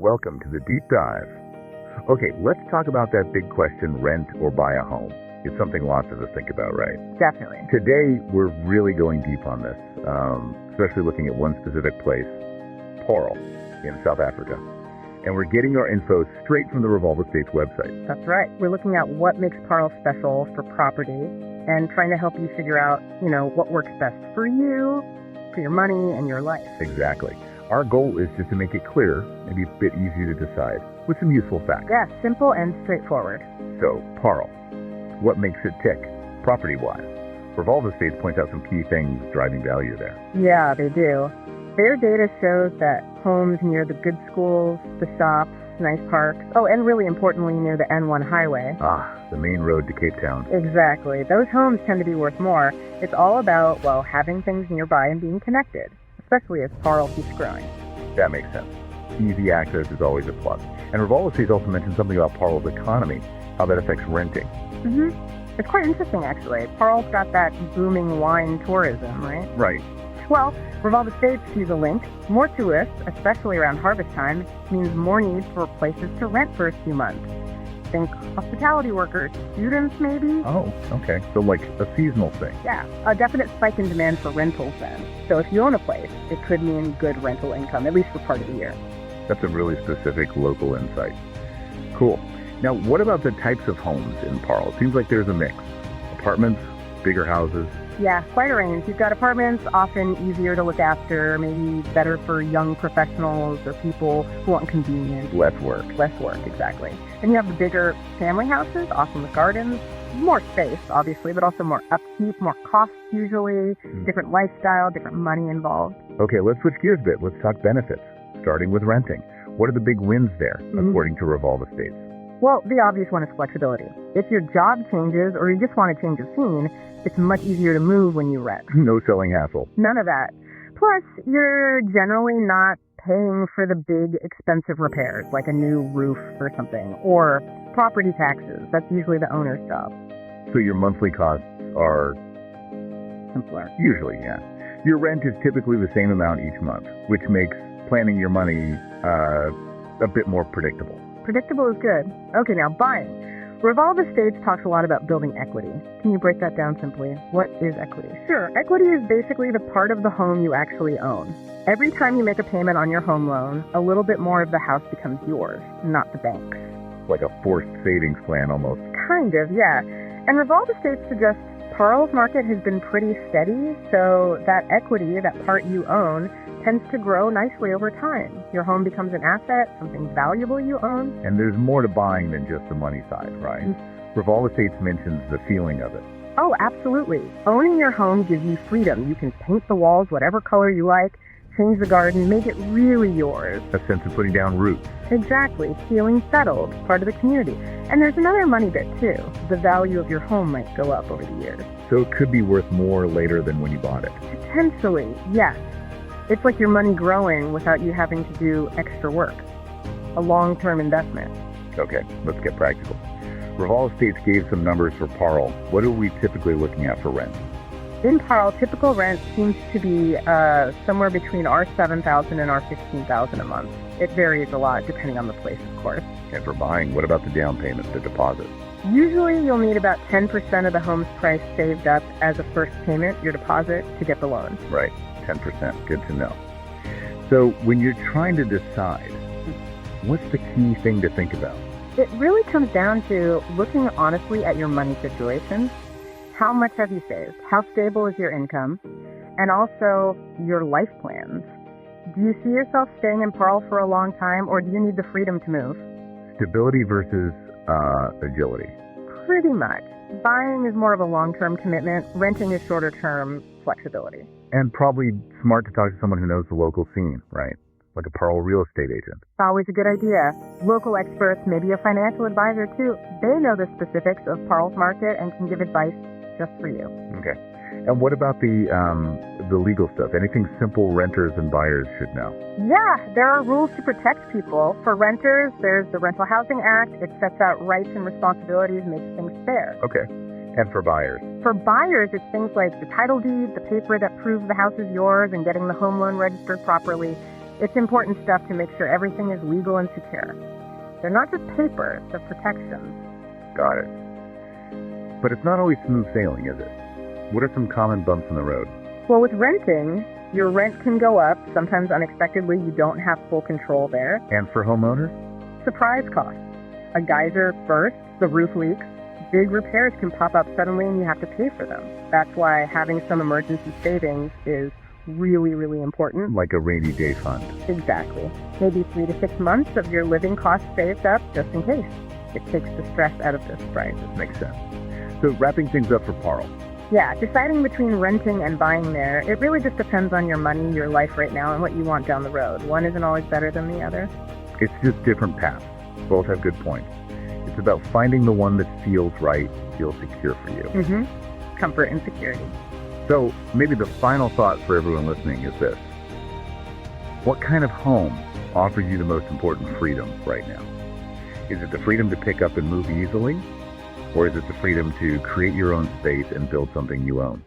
welcome to the Deep Dive. Okay, let's talk about that big question, rent or buy a home. It's something lots of us think about, right? Definitely. Today, we're really going deep on this, especially looking at one specific place, Paarl in South Africa. And we're getting our info straight from the Revolve Estates website. That's right. We're looking at what makes Paarl special for property and trying to help you figure out, what works best for you, for your money, and your life. Exactly. Our goal is just to make it clear, maybe a bit easier to decide, with some useful facts. Yeah, simple and straightforward. So, Paarl, what makes it tick, property-wise? Revolve Estates points out some key things driving value there. Yeah, they do. Their data shows that homes near the good schools, the shops, nice parks, and really importantly, near the N1 highway. The main road to Cape Town. Exactly. Those homes tend to be worth more. It's all about, having things nearby and being connected, especially as Paarl keeps growing. That makes sense. Easy access is always a plus. And Revolve Estates also mentioned something about Paarl's economy, how that affects renting. Mm-hmm. It's quite interesting, actually. Paarl's got that booming wine tourism, right? Right. Well, Revolve Estates sees a link. More tourists, especially around harvest time, means more need for places to rent for a few months. Think hospitality workers, students maybe? Oh, okay. So like a seasonal thing. Yeah, a definite spike in demand for rentals then. So if you own a place, it could mean good rental income, at least for part of the year. That's a really specific local insight. Cool. Now, what about the types of homes in Paarl? It seems like there's a mix. Apartments, bigger houses. Yeah, quite a range. You've got apartments, often easier to look after, maybe better for young professionals or people who want convenience. Less work. Less work, exactly. Then you have the bigger family houses, often with gardens. More space, obviously, but also more upkeep, more costs usually, different lifestyle, different money involved. Okay, let's switch gears a bit. Let's talk benefits, starting with renting. What are the big wins there, according to Revolve Estates? Well, the obvious one is flexibility. If your job changes or you just want to change of scene, it's much easier to move when you rent. No selling hassle. None of that. Plus, you're generally not paying for the big, expensive repairs, like a new roof or something, or property taxes. That's usually the owner's job. So your monthly costs are simpler. Usually, yeah. Your rent is typically the same amount each month, which makes planning your money a bit more predictable. Predictable is good. Okay, now buying. Revolve Estates talks a lot about building equity. Can you break that down simply? What is equity? Sure, equity is basically the part of the home you actually own. Every time you make a payment on your home loan, a little bit more of the house becomes yours, not the bank's. Like a forced savings plan almost. Kind of, yeah. And Revolve Estates suggests Paarl's market has been pretty steady, so that equity, that part you own, tends to grow nicely over time. Your home becomes an asset, something valuable you own. And there's more to buying than just the money side, right? Revolve Estates mentions the feeling of it. Oh, absolutely. Owning your home gives you freedom. You can paint the walls whatever color you like, change the garden, make it really yours. A sense of putting down roots. Exactly. Feeling settled, part of the community. And there's another money bit too. The value of your home might go up over the years. So it could be worth more later than when you bought it. Potentially, yes. It's like your money growing without you having to do extra work. A long-term investment. Okay, let's get practical. Revolve Estates gave some numbers for Paarl. What are we typically looking at for rent? In Paarl, typical rent seems to be somewhere between our $7,000 and our $15,000 a month. It varies a lot depending on the place, of course. And for buying, what about the down payment, the deposit? Usually you'll need about 10% of the home's price saved up as a first payment, your deposit, to get the loan. Right. 10%. Good to know. So when you're trying to decide, what's the key thing to think about? It really comes down to looking honestly at your money situation. How much have you saved? How stable is your income? And also your life plans. Do you see yourself staying in Paarl for a long time, or do you need the freedom to move? Stability versus agility. Pretty much. Buying is more of a long-term commitment. Renting is shorter-term flexibility. And probably smart to talk to someone who knows the local scene, right? Like a Paarl real estate agent. It's always a good idea. Local experts, maybe a financial advisor too, they know the specifics of Paarl's market and can give advice just for you. Okay. And what about the legal stuff? Anything simple renters and buyers should know? Yeah, there are rules to protect people. For renters, there's the Rental Housing Act. It sets out rights and responsibilities, makes things fair. Okay. And for buyers? For buyers, it's things like the title deed, the paper that proves the house is yours, and getting the home loan registered properly. It's important stuff to make sure everything is legal and secure. They're not just paper, they're protections. Got it. But it's not always smooth sailing, is it? What are some common bumps in the road? Well, with renting, your rent can go up. Sometimes unexpectedly, you don't have full control there. And for homeowners? Surprise costs. A geyser bursts, the roof leaks. Big repairs can pop up suddenly and you have to pay for them. That's why having some emergency savings is really, really important. Like a rainy day fund. Exactly. Maybe 3 to 6 months of your living costs saved up just in case. It takes the stress out of this price. Makes sense. So wrapping things up for Paarl. Yeah, deciding between renting and buying there, it really just depends on your money, your life right now, and what you want down the road. One isn't always better than the other. It's just different paths. Both have good points. It's about finding the one that feels right, feels secure for you. Comfort and security. So maybe the final thought for everyone listening is this. What kind of home offers you the most important freedom right now? Is it the freedom to pick up and move easily? Or is it the freedom to create your own space and build something you own?